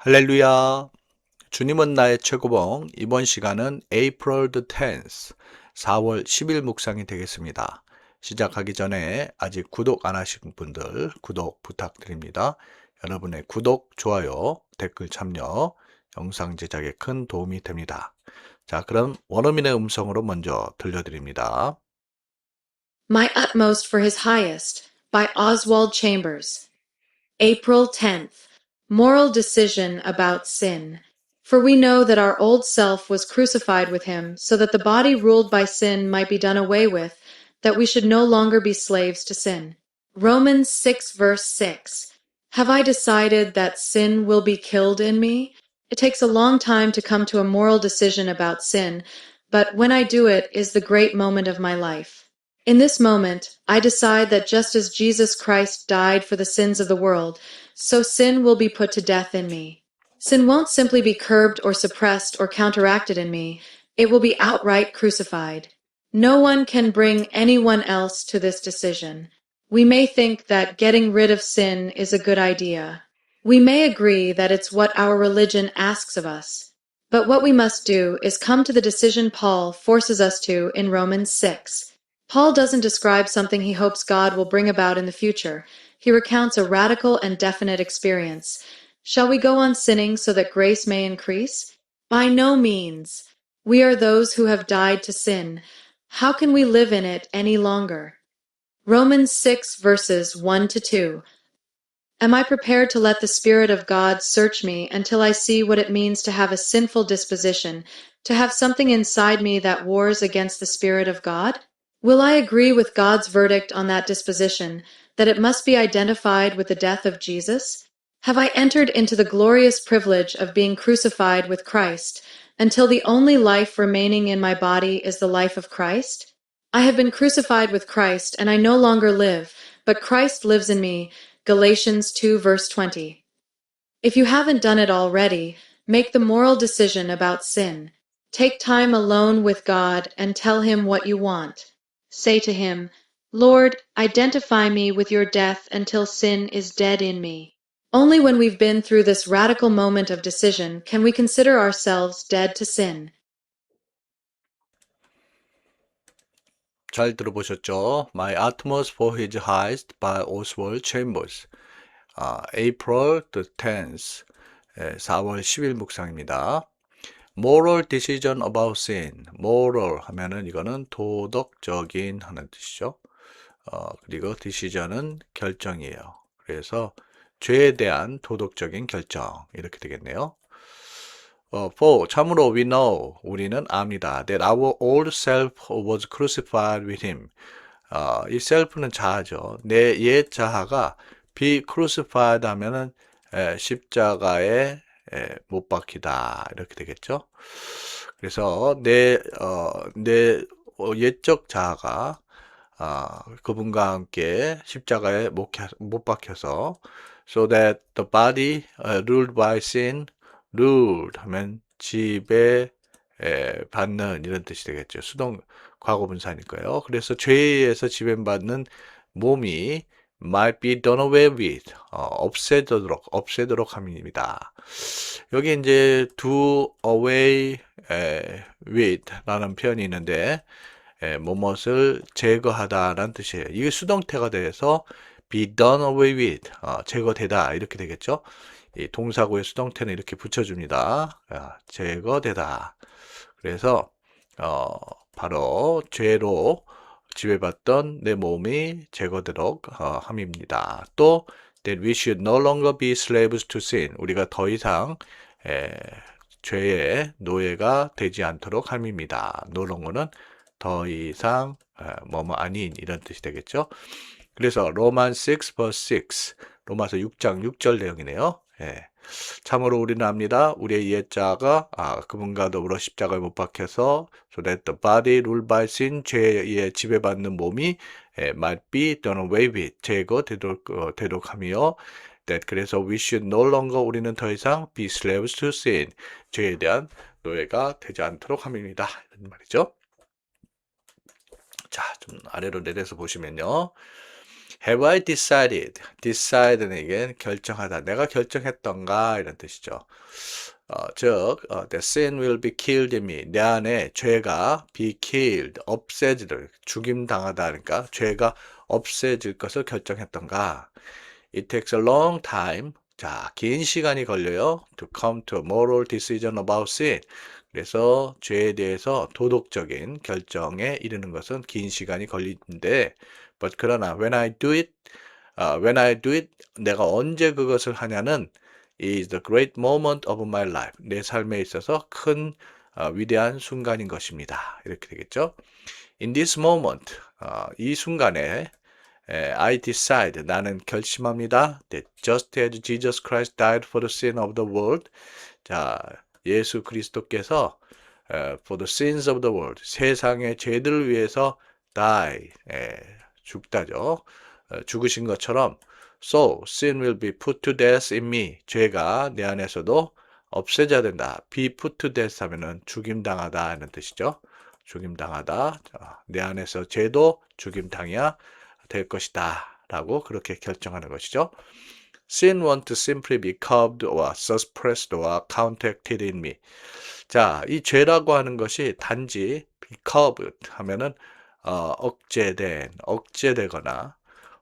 할렐루야. 주님은 나의 최고봉. 이번 시간은 April the 10th, 4월 10일 묵상이 되겠습니다. 시작하기 전에 아직 구독 안 하신 분들 구독 부탁드립니다. 여러분의 구독, 좋아요, 댓글 참여, 영상 제작에 큰 도움이 됩니다. 자, 그럼 원어민의 음성으로 먼저 들려드립니다. My Utmost for His Highest by Oswald Chambers. April 10th. Moral Decision about Sin. For we know that our old self was crucified with him, so that the body ruled by sin might be done away with, that we should no longer be slaves to sin. Romans 6 verse 6. Have I decided that sin will be killed in me? It takes a long time to come to a moral decision about sin, but when I do it is the great moment of my life. In this moment, I decide that just as Jesus Christ died for the sins of the world, so sin will be put to death in me. Sin won't simply be curbed or suppressed or counteracted in me, it will be outright crucified. No one can bring anyone else to this decision. We may think that getting rid of sin is a good idea. We may agree that it's what our religion asks of us. But what we must do is come to the decision Paul forces us to in Romans 6. Paul doesn't describe something he hopes God will bring about in the future. He recounts a radical and definite experience. Shall we go on sinning so that grace may increase? By no means. We are those who have died to sin. How can we live in it any longer? Romans 6 verses 1 to 2. Am I prepared to let the Spirit of God search me until I see what it means to have a sinful disposition, to have something inside me that wars against the Spirit of God? Will I agree with God's verdict on that disposition, that it must be identified with the death of Jesus? Have I entered into the glorious privilege of being crucified with Christ, until the only life remaining in my body is the life of Christ? I have been crucified with Christ, and I no longer live, but Christ lives in me. Galatians 2 verse 20. If you haven't done it already, make the moral decision about sin. Take time alone with God and tell Him what you want. Say to Him, Lord, identify me with your death until sin is dead in me. Only when we've been through this radical moment of decision can we consider ourselves dead to sin. 잘 들어보셨죠? My Utmost for His Highest by Oswald Chambers. April the 10th, 4월 10일 묵상입니다. Moral decision about sin. Moral 하면은 이거는 도덕적인 하는 뜻이죠. 그리고 decision은 결정이에요. 그래서 죄에 대한 도덕적인 결정 이렇게 되겠네요. For 참으로 we know 우리는 압니다. That our old self was crucified with him. 이 self는 자아죠. 내 옛 자아가 be crucified 하면은 십자가에 못 박히다 이렇게 되겠죠. 그래서 내 옛적 자아가 그분과 함께 십자가에 못 박혀서 so that the body ruled by sin ruled 하면 지배 받는 이런 뜻이 되겠죠. 수동 과거분사니까요. 그래서 죄에 의해서 지배받는 몸이 might be done away with 없애도록 함입니다. 여기 이제 do away with 라는 표현이 있는데 뭐뭇을 제거하다라는 뜻이에요. 이게 수동태가 돼서 be done away with 제거되다 이렇게 되겠죠. 이 동사구의 수동태는 이렇게 붙여줍니다. 제거되다. 그래서 바로 죄로 지배받던 내 몸이 제거되도록 함입니다. 또 that we should no longer be slaves to sin. 우리가 더 이상 죄의 노예가 되지 않도록 함입니다. no longer는 더 이상 뭐뭐 아닌 이런 뜻이 되겠죠. 그래서 로만 6 verse 6 로마서 6장 6절 내용이네요. 참으로 우리는 압니다. 우리의 옛자가 그분과 더불어 십자가에 못 박혀서 so that the body ruled by sin 죄에 의해 지배받는 몸이 might be done away with 제거되도록 하며 that 그래서 we should no longer 우리는 더 이상 be slaves to sin 죄에 대한 노예가 되지 않도록 함입니다. 이런 말이죠. 자, 좀 아래로 내려서 보시면요. Have I decided? Decide는 이게 결정하다. 내가 결정했던가 이런 뜻이죠. that sin will be killed in me. 내 안에 죄가 be killed, 없애질, 죽임당하다. 그러니까 죄가 없애질 것을 결정했던가. It takes a long time. 자, 긴 시간이 걸려요. To come to a moral decision about sin. 그래서 죄에 대해서 도덕적인 결정에 이르는 것은 긴 시간이 걸리는데, but 그러나 when I do it, 내가 언제 그것을 하냐는 is the great moment of my life. 내 삶에 있어서 큰 위대한 순간인 것입니다. 이렇게 되겠죠. In this moment, 이 순간에 I decide, 나는 결심합니다. That just as Jesus Christ died for the sin of the world, 자, 예수 그리스도께서 for the sins of the world, 세상의 죄들을 위해서 die, 죽다죠. 죽으신 것처럼 so sin will be put to death in me. 죄가 내 안에서도 없애져야 된다. be put to death 하면은 죽임당하다 하는 뜻이죠. 죽임당하다. 자, 내 안에서 죄도 죽임당해야 될 것이다. 라고 그렇게 결정하는 것이죠. Sin won't simply be curbed or suppressed or counteracted in me. 자, 이 죄라고 하는 것이 단지 be curbed 하면은 억제되거나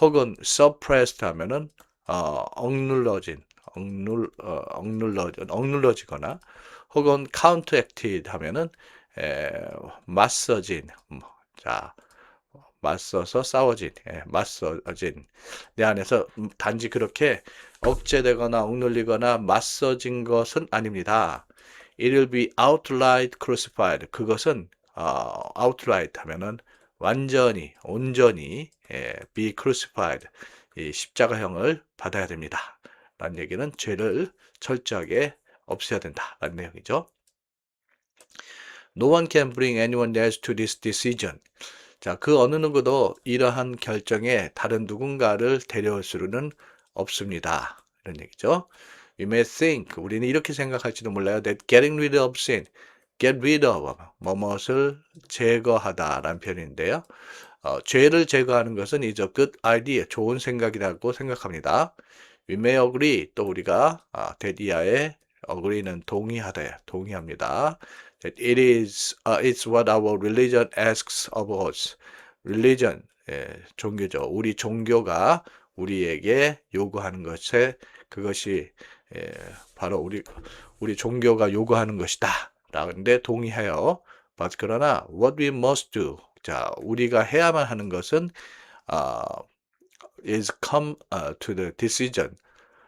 혹은 suppressed 하면은 억눌러지거나 혹은 counteracted 하면은 맞서진 자 맞서서 싸워진 맞서진 내 안에서 단지 그렇게 억제되거나 억눌리거나 맞서진 것은 아닙니다. It will be outright crucified. 그것은 outright 하면은 완전히 온전히 be crucified 이 십자가형을 받아야 됩니다. 라는 얘기는 죄를 철저하게 없애야 된다. 라는 내용이죠. No one can bring anyone else to this decision. 자, 그 어느 누구도 이러한 결정에 다른 누군가를 데려올 수는 없습니다. 이런 얘기죠. We may think, 우리는 이렇게 생각할지도 몰라요. That getting rid of sin, get rid of, 뭐뭇을 제거하다 라는 표현인데요. 죄를 제거하는 것은 is a good idea, 좋은 생각이라고 생각합니다. We may agree, 또 우리가 that 이하에 agree는 동의합니다. That it's what our religion asks of us. religion, 종교죠. 우리 종교가 우리에게 요구하는 그것이 바로 우리 종교가 요구하는 것이다. 라는데 동의해요. But 그러나 what we must do. 자, 우리가 해야만 하는 것은 is come to the decision.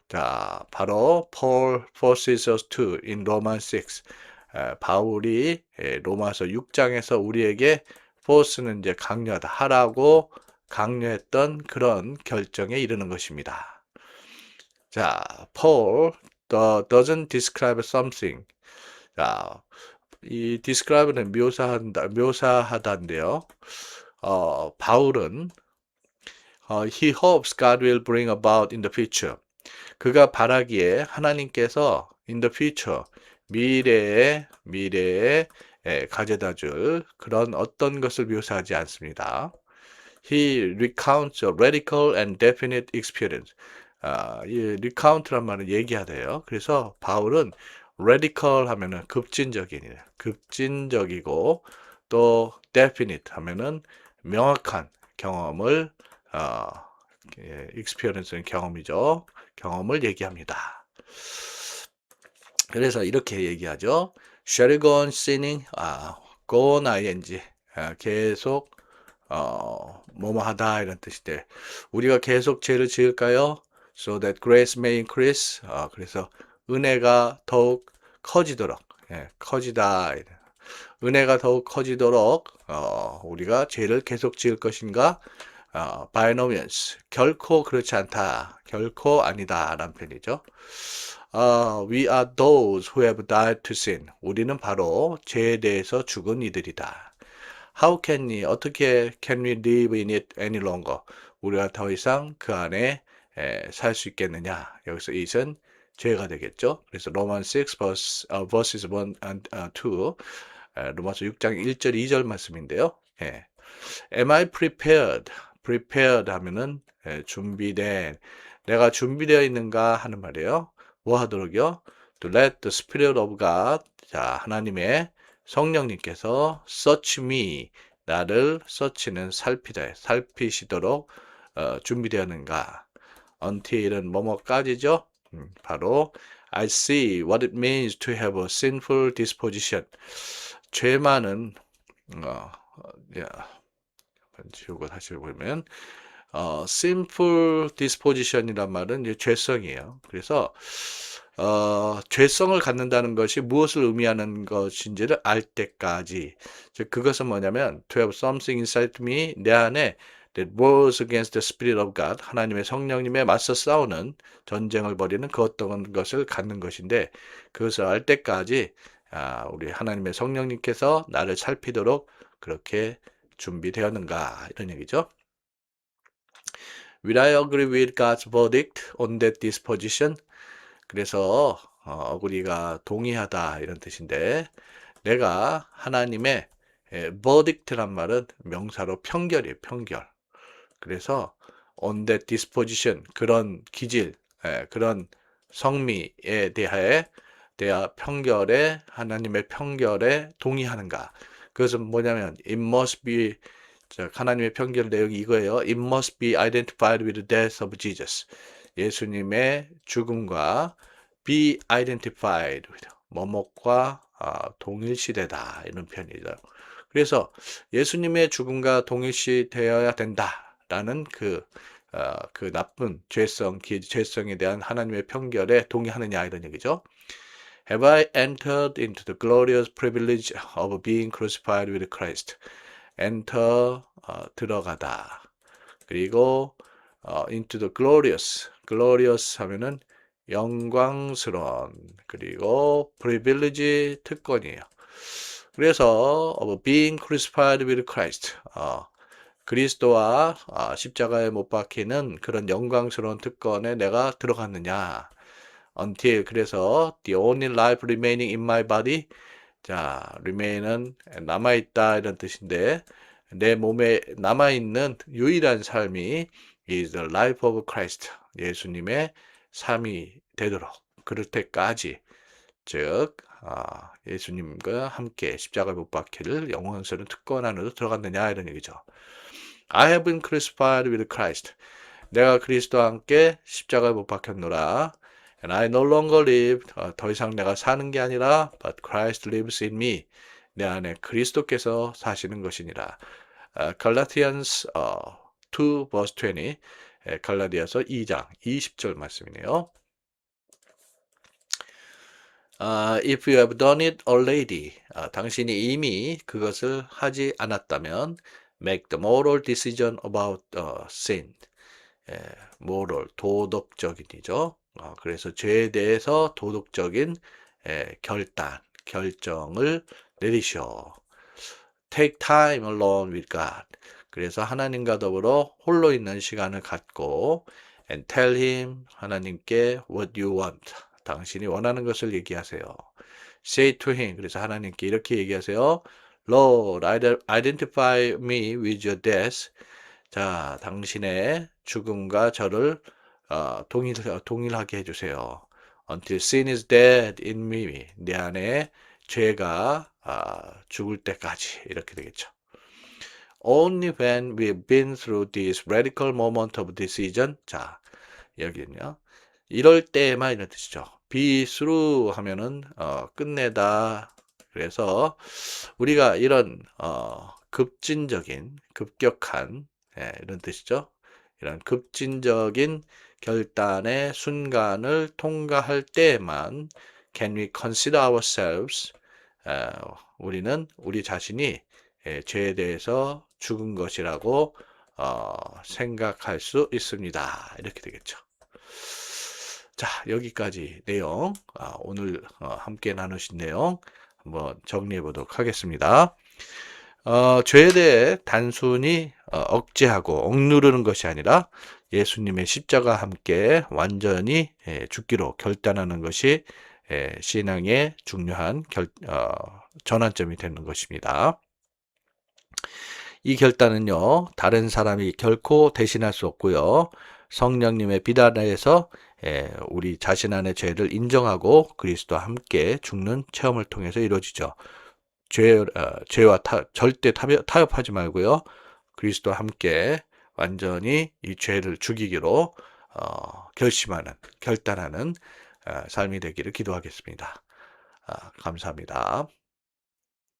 자, 바로 Paul forces us to in Romans 6. 바울이 로마서 6장에서 우리에게 force는 이제 강요하다 하라고 강요했던 그런 결정에 이르는 것입니다. 자, Paul doesn't describe something. 자, 이 describe는 묘사하다인데요. 바울은 he hopes God will bring about in the future. 그가 바라기에 하나님께서 in the future 미래에 가져다 줄 그런 어떤 것을 묘사하지 않습니다. He recounts a radical and definite experience. 이 recount란 말은 얘기하대요. 그래서 바울은 radical 하면은 급진적이고 또 definite 하면은 명확한 경험을 experience는 경험이죠. 경험을 얘기합니다. 그래서 이렇게 얘기하죠. Shall we go on sinning? go on ing. 계속 뭐뭐 하다 이런 뜻인데 우리가 계속 죄를 지을까요? So that grace may increase. 그래서 은혜가 더욱 커지도록 커지다. 은혜가 더욱 커지도록 우리가 죄를 계속 지을 것인가? by no means. 결코 그렇지 않다. 결코 아니다. 라는 표현이죠. We are those who have died to sin. 우리는 바로 죄에 대해서 죽은 이들이다. How can we, 어떻게 can we live in it any longer? 우리가 더 이상 그 안에 살 수 있겠느냐? 여기서 it은 죄가 되겠죠. 그래서 Romans 6 verses 1 and 2 로마서 6장 1절 2절 말씀인데요. Am I prepared? prepared 하면은 준비된, 내가 준비되어 있는가 하는 말이에요. 뭐 하도록요? To let the Spirit of God, 자, 하나님의 성령님께서 search me, 나를 search는 살피시도록 준비되었는가. until은 뭐뭐까지죠? 바로 I see what it means to have a sinful disposition. 죄 많은 지우고 다시 보면 sinful disposition이란 말은 이제 죄성이에요. 그래서 죄성을 갖는다는 것이 무엇을 의미하는 것인지를 알 때까지, 즉 그것은 뭐냐면 to have something inside me, 내 안에 that wars against the Spirit of God, 하나님의 성령님에 맞서 싸우는 전쟁을 벌이는 그 어떤 것을 갖는 것인데, 그것을 알 때까지 우리 하나님의 성령님께서 나를 살피도록 그렇게 준비되었는가, 이런 얘기죠. Will I agree with God's verdict on that disposition? 그래서 우리가 동의하다 이런 뜻인데, 내가 하나님의 verdict란 말은 명사로 평결이에요. 평결. 그래서 on that disposition, 그런 기질, 그런 성미에 대하여 평결에, 하나님의 평결에 동의하는가. 그것은 뭐냐면 it must be, 하나님의 평결 내용이 이거예요. It must be identified with the death of Jesus. 예수님의 죽음과 be identified with, 뭐뭐과 동일시되다, 이런 표현이죠. 그래서 예수님의 죽음과 동일시되어야 된다라는 그 나쁜 죄성에 대한 하나님의 평결에 동의하느냐, 이런 얘기죠. Have I entered into the glorious privilege of being crucified with Christ? enter, 들어가다. 그리고 into the glorious 하면은 영광스러운, 그리고 privilege, 특권이에요. 그래서 of being crucified with Christ, 그리스도와 십자가에 못 박히는 그런 영광스러운 특권에 내가 들어갔느냐. until, 그래서 the only life remaining in my body, 자, remain은 남아있다, 이런 뜻인데, 내 몸에 남아있는 유일한 삶이 is the life of Christ, 예수님의 삶이 되도록, 그럴 때까지, 즉 예수님과 함께 십자가에 못 박히를 영광스러운 특권 안으로 들어갔느냐, 이런 얘기죠. I have been crucified with Christ. 내가 그리스도와 함께 십자가에 못 박혔노라. And I no longer live. 더 이상 내가 사는 게 아니라 but Christ lives in me. 내 안에 그리스도께서 사시는 것이니라. Galatians 2 verse 20. 갈라디아서 2장 20절 말씀이네요. If you have done it already, 당신이 이미 그것을 하지 않았다면, make the moral decision about sin. moral, 도덕적인이죠. 그래서 죄에 대해서 도덕적인 결정을 내리시오. Take time alone with God. 그래서 하나님과 더불어 홀로 있는 시간을 갖고 and tell him, 하나님께 what you want. 당신이 원하는 것을 얘기하세요. Say to him, 그래서 하나님께 이렇게 얘기하세요. Lord, identify me with your death. 자, 당신의 죽음과 저를 동일하게 해주세요. Until sin is dead in me. 내 안에 죄가 죽을 때까지, 이렇게 되겠죠. Only when we've been through this radical moment of decision. 자, 여기는요. 이럴 때만, 이런 뜻이죠. be through 하면은 끝내다. 그래서 우리가 이런 급격한, 이런 뜻이죠. 이런 급진적인 결단의 순간을 통과할 때만 can we consider ourselves, 우리는 우리 자신이 죄에 대해서 죽은 것이라고 생각할 수 있습니다. 이렇게 되겠죠. 자, 여기까지 내용, 오늘 함께 나누신 내용 한번 정리해 보도록 하겠습니다. 죄에 대해 단순히 억제하고 억누르는 것이 아니라 예수님의 십자가와 함께 완전히 죽기로 결단하는 것이 신앙의 중요한 전환점이 되는 것입니다. 이 결단은요, 다른 사람이 결코 대신할 수 없고요. 성령님의 비단에서 우리 자신 안의 죄를 인정하고 그리스도와 함께 죽는 체험을 통해서 이루어지죠. 죄와 절대 타협하지 말고요. 그리스도와 함께 완전히 이 죄를 죽이기로 결단하는 삶이 되기를 기도하겠습니다. 감사합니다.